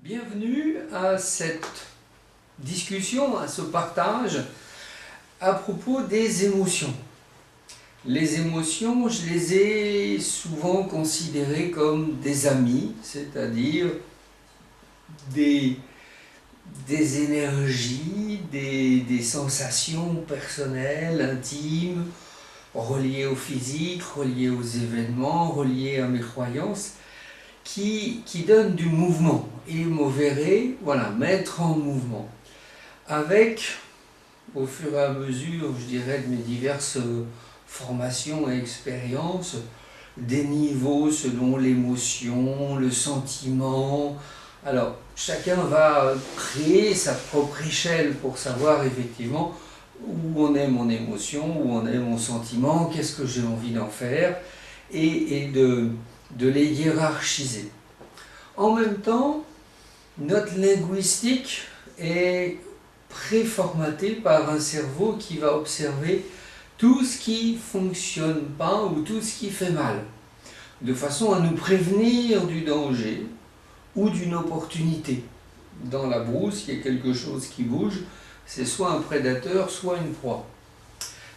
Bienvenue à cette discussion, à ce partage à propos des émotions. Les émotions, je les ai souvent considérées comme des amis, c'est-à-dire des énergies, des sensations personnelles, intimes, reliées au physique, reliées aux événements, reliées à mes croyances, qui donnent du mouvement. Et me verrez, voilà, mettre en mouvement. Avec, au fur et à mesure, je dirais, de mes diverses formations et expériences, des niveaux selon l'émotion, le sentiment. Alors, chacun va créer sa propre échelle pour savoir effectivement où en est mon émotion, où en est mon sentiment, qu'est-ce que j'ai envie d'en faire, et de les hiérarchiser. En même temps, notre linguistique est préformatée par un cerveau qui va observer tout ce qui ne fonctionne pas ou tout ce qui fait mal, de façon à nous prévenir du danger ou d'une opportunité. Dans la brousse, il y a quelque chose qui bouge, c'est soit un prédateur, soit une proie.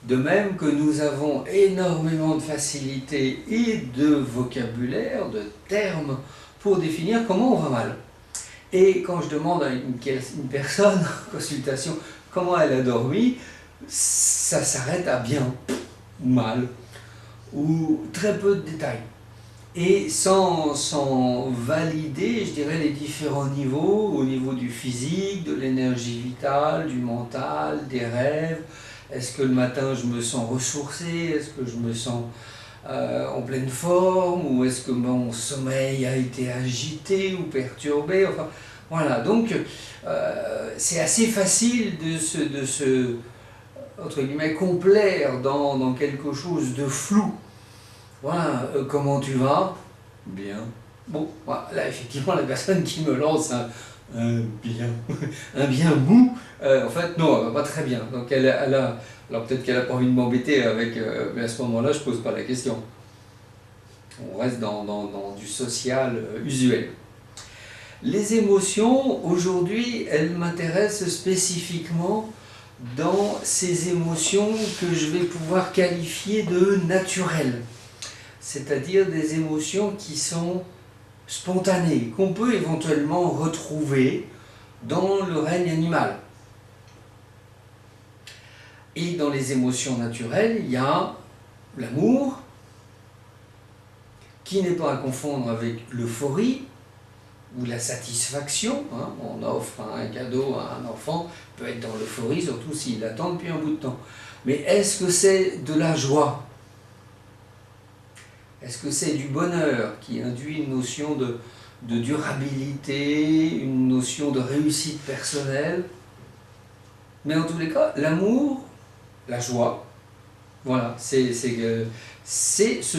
De même que nous avons énormément de facilité et de vocabulaire, de termes, pour définir comment on va mal. Et quand je demande à une personne en consultation comment elle a dormi, ça s'arrête à bien, ou mal, ou très peu de détails. Et sans valider, je dirais, les différents niveaux, au niveau du physique, de l'énergie vitale, du mental, des rêves. Est-ce que le matin je me sens ressourcé? Est-ce que je me sens en pleine forme? Ou est-ce que mon sommeil a été agité ou perturbé? Enfin, voilà, donc c'est assez facile de se entre guillemets, complaire dans quelque chose de flou. Voilà, comment tu vas? Bien. Bon, voilà, là effectivement la personne qui me lance un bien, un bien mou, en fait non, elle va pas très bien. Donc elle a, alors peut-être qu'elle n'a pas envie de m'embêter avec, mais à ce moment-là je pose pas la question. On reste dans du social usuel. Les émotions, aujourd'hui, elles m'intéressent spécifiquement dans ces émotions que je vais pouvoir qualifier de naturelles. C'est-à-dire des émotions qui sont spontanées, qu'on peut éventuellement retrouver dans le règne animal. Et dans les émotions naturelles, il y a l'amour, qui n'est pas à confondre avec l'euphorie ou la satisfaction. On offre un cadeau à un enfant, peut être dans l'euphorie, surtout s'il attend depuis un bout de temps. Mais est-ce que c'est de la joie? Est-ce que c'est du bonheur qui induit une notion de durabilité, une notion de réussite personnelle? Mais en tous les cas, l'amour, la joie, voilà, ce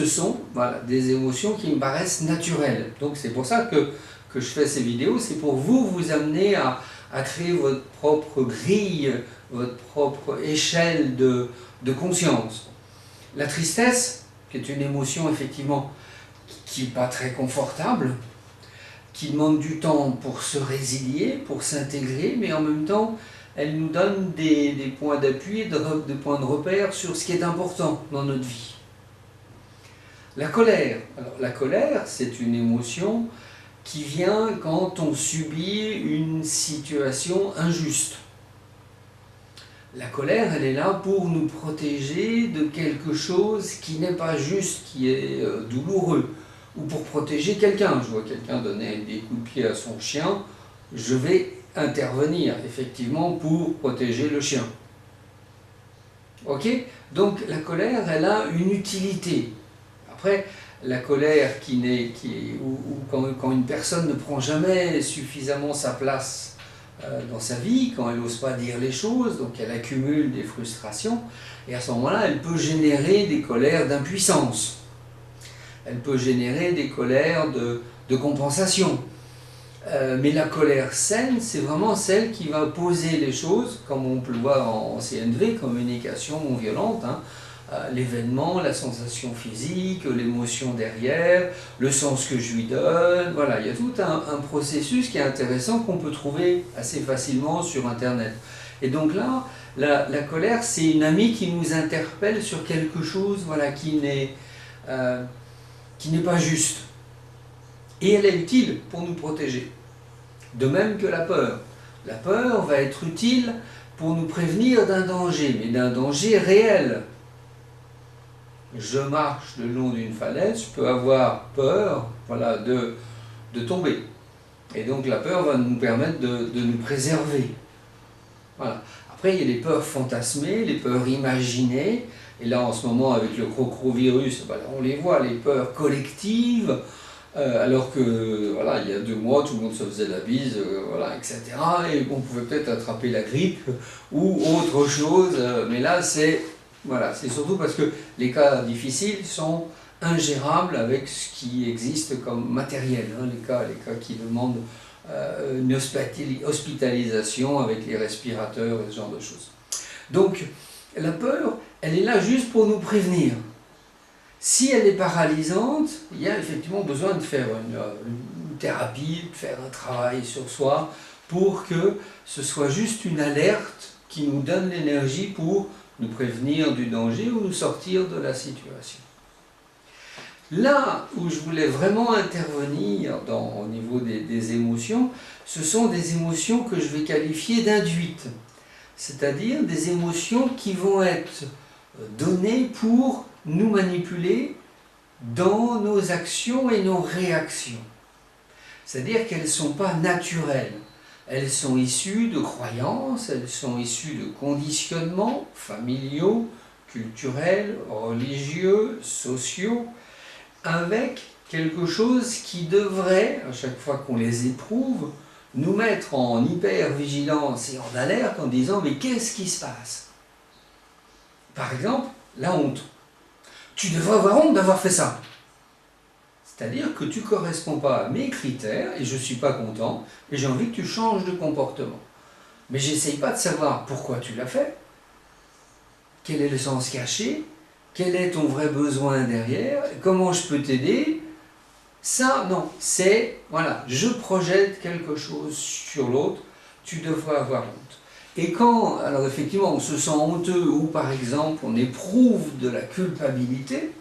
sont voilà, des émotions qui me paraissent naturelles. Donc c'est pour ça que je fais ces vidéos, c'est pour vous amener à créer votre propre grille, votre propre échelle de conscience. La tristesse, qui est une émotion effectivement qui n'est pas très confortable, qui demande du temps pour se résilier, pour s'intégrer, mais en même temps, elle nous donne des points d'appui, des points de repère sur ce qui est important dans notre vie. La colère. Alors, la colère, c'est une émotion qui vient quand on subit une situation injuste. La colère, elle est là pour nous protéger de quelque chose qui n'est pas juste, qui est douloureux, ou pour protéger quelqu'un. Je vois quelqu'un donner des coups de pied à son chien, je vais intervenir effectivement pour protéger le chien. Ok? Donc la colère, elle a une utilité. Après, la colère quand une personne ne prend jamais suffisamment sa place dans sa vie, quand elle n'ose pas dire les choses, donc elle accumule des frustrations, et à ce moment-là, elle peut générer des colères d'impuissance. Elle peut générer des colères de compensation. Mais la colère saine, c'est vraiment celle qui va poser les choses, comme on peut le voir en CNV, communication non violente, l'événement, la sensation physique, l'émotion derrière, le sens que je lui donne. Voilà, il y a tout un processus qui est intéressant qu'on peut trouver assez facilement sur Internet. Et donc là, la colère, c'est une amie qui nous interpelle sur quelque chose, voilà, qui n'est pas juste. Et elle est utile pour nous protéger. De même que la peur. La peur va être utile pour nous prévenir d'un danger, mais d'un danger réel. Je marche le long d'une falaise, je peux avoir peur, voilà, de tomber. Et donc la peur va nous permettre de nous préserver. Voilà. Après, il y a les peurs fantasmées, les peurs imaginées. Et là, en ce moment, avec le crocrovirus, voilà, on les voit, les peurs collectives. Alors que, voilà, il y a 2 mois, tout le monde se faisait la bise, voilà, etc. Et on pouvait peut-être attraper la grippe ou autre chose. Mais là, voilà, c'est surtout parce que les cas difficiles sont ingérables avec ce qui existe comme matériel. Hein, les cas qui demandent une hospitalisation avec les respirateurs et ce genre de choses. Donc, la peur, elle est là juste pour nous prévenir. Si elle est paralysante, il y a effectivement besoin de faire une thérapie, de faire un travail sur soi pour que ce soit juste une alerte qui nous donne l'énergie pour nous prévenir du danger ou nous sortir de la situation. Là où je voulais vraiment intervenir au niveau des émotions, ce sont des émotions que je vais qualifier d'induites, c'est-à-dire des émotions qui vont être données pour nous manipuler dans nos actions et nos réactions. C'est-à-dire qu'elles ne sont pas naturelles. Elles sont issues de croyances, elles sont issues de conditionnements familiaux, culturels, religieux, sociaux, avec quelque chose qui devrait, à chaque fois qu'on les éprouve, nous mettre en hyper-vigilance et en alerte en disant « mais qu'est-ce qui se passe ?» Par exemple, la honte. Tu devrais avoir honte d'avoir fait ça. C'est-à-dire que tu ne corresponds pas à mes critères et je ne suis pas content et j'ai envie que tu changes de comportement. Mais j'essaye pas de savoir pourquoi tu l'as fait, quel est le sens caché, quel est ton vrai besoin derrière, comment je peux t'aider. Ça, non, c'est, voilà, je projette quelque chose sur l'autre, tu devrais avoir honte. Et quand, alors effectivement, on se sent honteux ou par exemple on éprouve de la culpabilité,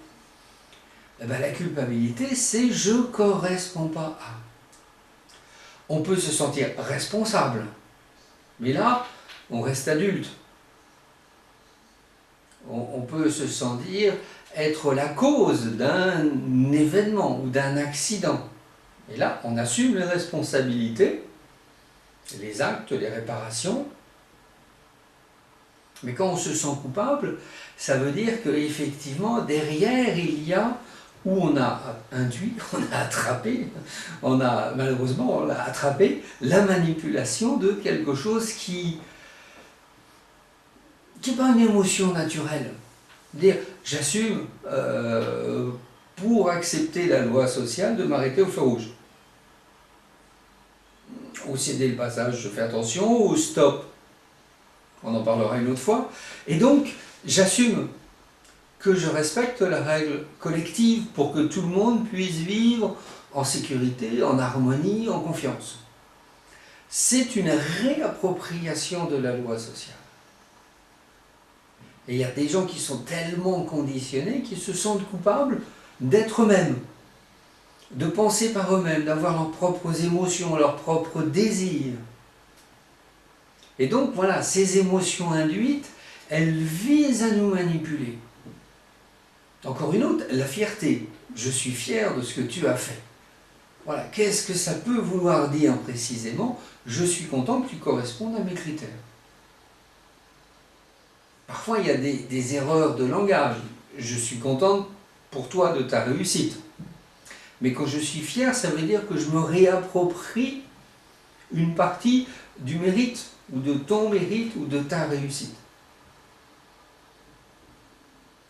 eh bien, la culpabilité c'est je ne corresponds pas à. On peut se sentir responsable, mais là, on reste adulte. On peut se sentir être la cause d'un événement ou d'un accident. Et là, on assume les responsabilités, les actes, les réparations. Mais quand on se sent coupable, ça veut dire qu'effectivement, derrière, il y a, où on a induit, on a attrapé, malheureusement, on a attrapé la manipulation de quelque chose qui n'est pas une émotion naturelle. Dire, j'assume pour accepter la loi sociale de m'arrêter au feu rouge. Ou céder le passage, je fais attention, ou stop. On en parlera une autre fois. Et donc, j'assume que je respecte la règle collective pour que tout le monde puisse vivre en sécurité, en harmonie, en confiance. C'est une réappropriation de la loi sociale. Et il y a des gens qui sont tellement conditionnés qu'ils se sentent coupables d'être eux-mêmes, de penser par eux-mêmes, d'avoir leurs propres émotions, leurs propres désirs. Et donc voilà, ces émotions induites, elles visent à nous manipuler. Encore une autre, la fierté. Je suis fier de ce que tu as fait. Voilà, qu'est-ce que ça peut vouloir dire précisément? Je suis content que tu correspondes à mes critères. Parfois, il y a des erreurs de langage. Je suis content pour toi de ta réussite. Mais quand je suis fier, ça veut dire que je me réapproprie une partie du mérite, ou de ton mérite, ou de ta réussite.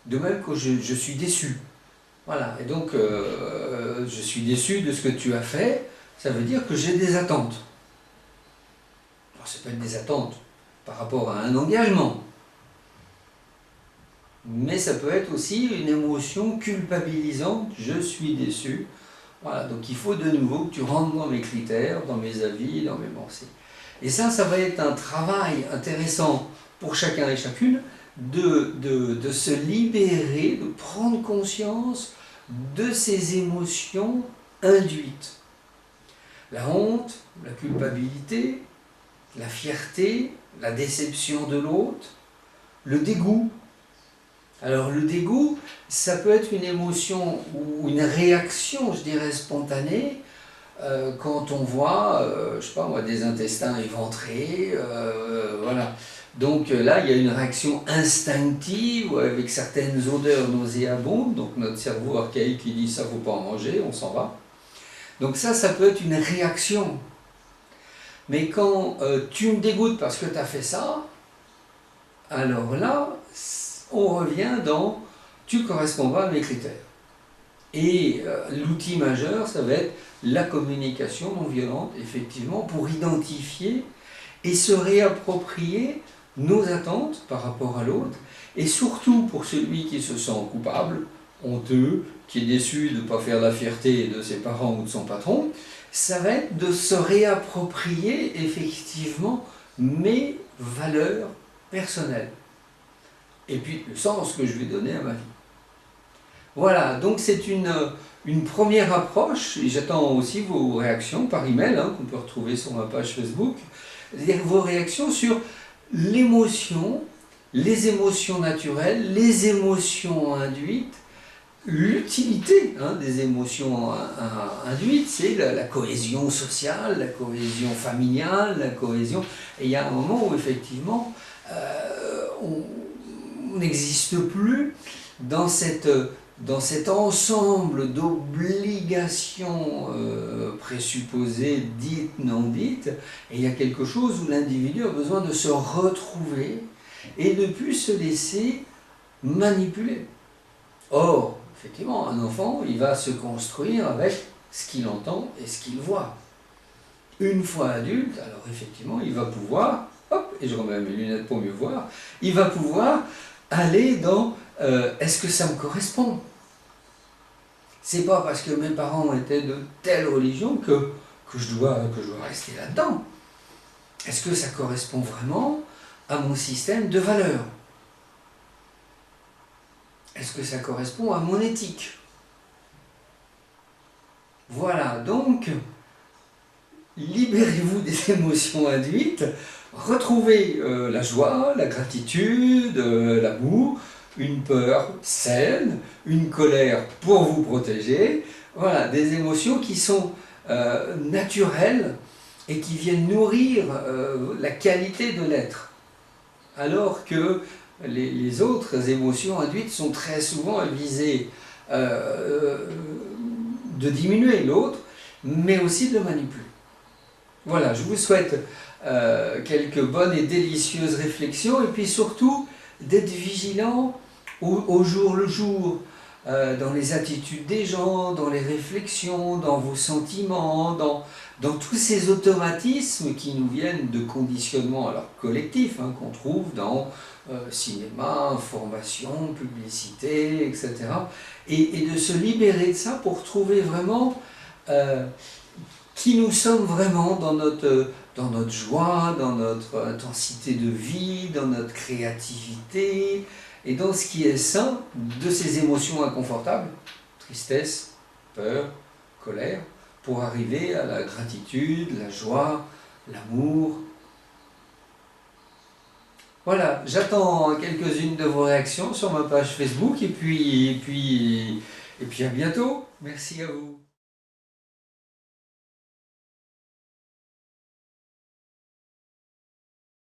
De même que je suis déçu. Voilà, et donc je suis déçu de ce que tu as fait, ça veut dire que j'ai des attentes. Alors, ça peut être des attentes par rapport à un engagement. Mais ça peut être aussi une émotion culpabilisante, je suis déçu. Voilà, donc il faut de nouveau que tu rentres dans mes critères, dans mes avis, dans mes pensées. Et ça va être un travail intéressant pour chacun et chacune de se libérer, de prendre conscience de ces émotions induites. La honte, la culpabilité, la fierté, la déception de l'autre, le dégoût. Alors le dégoût, ça peut être une émotion ou une réaction, je dirais, spontanée, quand on voit, je sais pas moi, des intestins éventrés, voilà. Donc là, il y a une réaction instinctive avec certaines odeurs nauséabondes, donc notre cerveau archaïque qui dit ça, faut pas en manger, on s'en va. Donc ça peut être une réaction. Mais quand tu me dégoûtes parce que tu as fait ça, alors là, on revient dans tu ne corresponds pas à mes critères. Et l'outil majeur, ça va être la communication non violente, effectivement, pour identifier et se réapproprier nos attentes par rapport à l'autre, et surtout pour celui qui se sent coupable, honteux, qui est déçu de ne pas faire la fierté de ses parents ou de son patron, ça va être de se réapproprier effectivement mes valeurs personnelles. Et puis le sens que je vais donner à ma vie. Voilà, donc c'est une première approche, et j'attends aussi vos réactions par email, qu'on peut retrouver sur ma page Facebook, c'est-à-dire vos réactions sur l'émotion, les émotions naturelles, les émotions induites, l'utilité des émotions induites, c'est la cohésion sociale, la cohésion familiale, la cohésion... Et il y a un moment où effectivement on n'existe plus dans cet ensemble d'obligations présupposées, dites, non dites, et il y a quelque chose où l'individu a besoin de se retrouver et de ne plus se laisser manipuler. Or, effectivement, un enfant, il va se construire avec ce qu'il entend et ce qu'il voit. Une fois adulte, alors effectivement, il va pouvoir, hop, et je remets mes lunettes pour mieux voir, il va pouvoir aller dans est-ce que ça me correspond? C'est pas parce que mes parents étaient de telle religion que je dois rester là-dedans. Est-ce que ça correspond vraiment à mon système de valeurs? Est-ce que ça correspond à mon éthique? Voilà, donc, libérez-vous des émotions induites, retrouvez la joie, la gratitude, l'amour, une peur saine, une colère pour vous protéger, voilà, des émotions qui sont naturelles et qui viennent nourrir la qualité de l'être. Alors que les autres émotions induites sont très souvent à viser de diminuer l'autre, mais aussi de le manipuler. Voilà, je vous souhaite quelques bonnes et délicieuses réflexions, et puis surtout d'être vigilant au jour le jour, dans les attitudes des gens, dans les réflexions, dans vos sentiments, dans tous ces automatismes qui nous viennent de conditionnement alors collectif, qu'on trouve dans cinéma, information, publicité, etc. Et de se libérer de ça pour trouver vraiment qui nous sommes vraiment dans notre joie, dans notre intensité de vie, dans notre créativité, et dans ce qui est sain de ces émotions inconfortables, tristesse, peur, colère, pour arriver à la gratitude, la joie, l'amour. Voilà, j'attends quelques-unes de vos réactions sur ma page Facebook, et puis à bientôt. Merci à vous.